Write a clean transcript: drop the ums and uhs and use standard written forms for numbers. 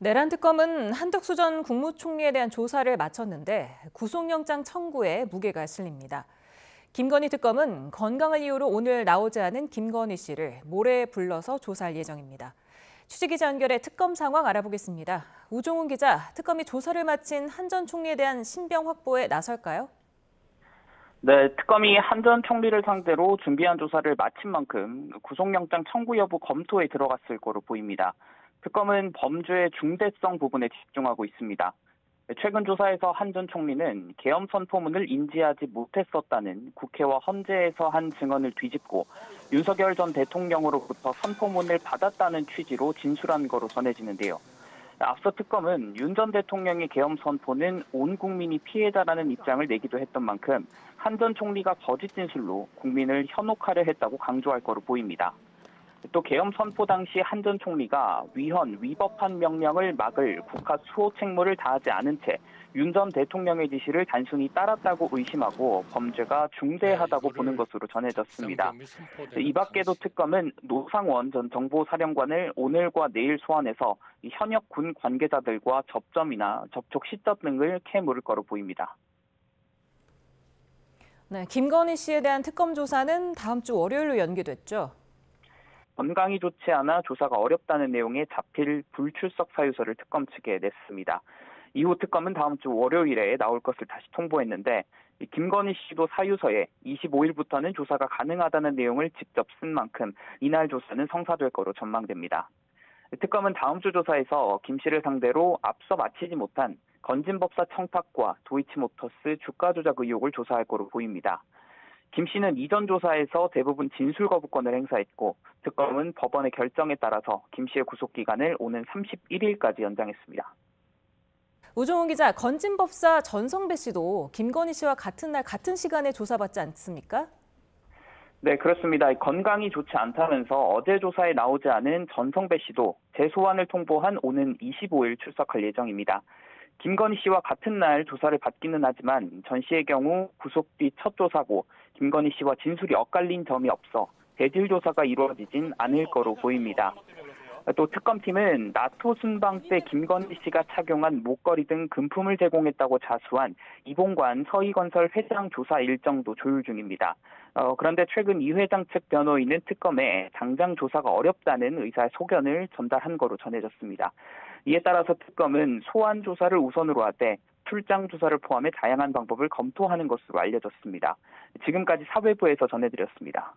내란 특검은 한덕수 전 국무총리에 대한 조사를 마쳤는데 구속영장 청구에 무게가 실립니다. 김건희 특검은 건강을 이유로 오늘 나오지 않은 김건희 씨를 모레 불러서 조사할 예정입니다. 취재기자 연결해 특검 상황 알아보겠습니다. 우종훈 기자, 특검이 조사를 마친 한 전 총리에 대한 신병 확보에 나설까요? 네, 특검이 한 전 총리를 상대로 준비한 조사를 마친 만큼 구속영장 청구 여부 검토에 들어갔을 거로 보입니다. 특검은 범죄의 중대성 부분에 집중하고 있습니다. 최근 조사에서 한 전 총리는 계엄 선포문을 인지하지 못했었다는 국회와 헌재에서 한 증언을 뒤집고 윤석열 전 대통령으로부터 선포문을 받았다는 취지로 진술한 거로 전해지는데요. 앞서 특검은 윤 전 대통령의 계엄 선포는 온 국민이 피해자라는 입장을 내기도 했던 만큼 한 전 총리가 거짓 진술로 국민을 현혹하려 했다고 강조할 거로 보입니다. 또 계엄 선포 당시 한 전 총리가 위법한 명령을 막을 국가 수호 책무를 다하지 않은 채 윤 전 대통령의 지시를 단순히 따랐다고 의심하고 범죄가 중대하다고 보는 것으로 전해졌습니다. 이 밖에도 특검은 노상원 전 정보사령관을 오늘과 내일 소환해서 현역 군 관계자들과 접점이나 접촉 시점 등을 캐 물을 거로 보입니다. 네, 김건희 씨에 대한 특검 조사는 다음 주 월요일로 연기됐죠. 건강이 좋지 않아 조사가 어렵다는 내용의 자필 불출석 사유서를 특검 측에 냈습니다. 이후 특검은 다음 주 월요일에 나올 것을 다시 통보했는데 김건희 씨도 사유서에 25일부터는 조사가 가능하다는 내용을 직접 쓴 만큼 이날 조사는 성사될 거로 전망됩니다. 특검은 다음 주 조사에서 김 씨를 상대로 앞서 마치지 못한 건진법사 청탁과 도이치모터스 주가 조작 의혹을 조사할 거로 보입니다. 김 씨는 이전 조사에서 대부분 진술 거부권을 행사했고 특검은 법원의 결정에 따라서 김 씨의 구속 기간을 오는 31일까지 연장했습니다. 우종훈 기자, 건진법사 전성배 씨도 김건희 씨와 같은 날 같은 시간에 조사받지 않습니까? 네, 그렇습니다. 건강이 좋지 않다면서 어제 조사에 나오지 않은 전성배 씨도 재소환을 통보한 오는 25일 출석할 예정입니다. 김건희 씨와 같은 날 조사를 받기는 하지만 전 씨의 경우 구속 뒤 첫 조사고 김건희 씨와 진술이 엇갈린 점이 없어 대질 조사가 이루어지진 않을 거로 보입니다. 또 특검팀은 나토 순방 때 김건희 씨가 착용한 목걸이 등 금품을 제공했다고 자수한 이봉관 서희건설 회장 조사 일정도 조율 중입니다. 그런데 최근 이 회장 측 변호인은 특검에 당장 조사가 어렵다는 의사의 소견을 전달한 거로 전해졌습니다. 이에 따라서 특검은 소환 조사를 우선으로 하되 출장 조사를 포함해 다양한 방법을 검토하는 것으로 알려졌습니다. 지금까지 사회부에서 전해드렸습니다.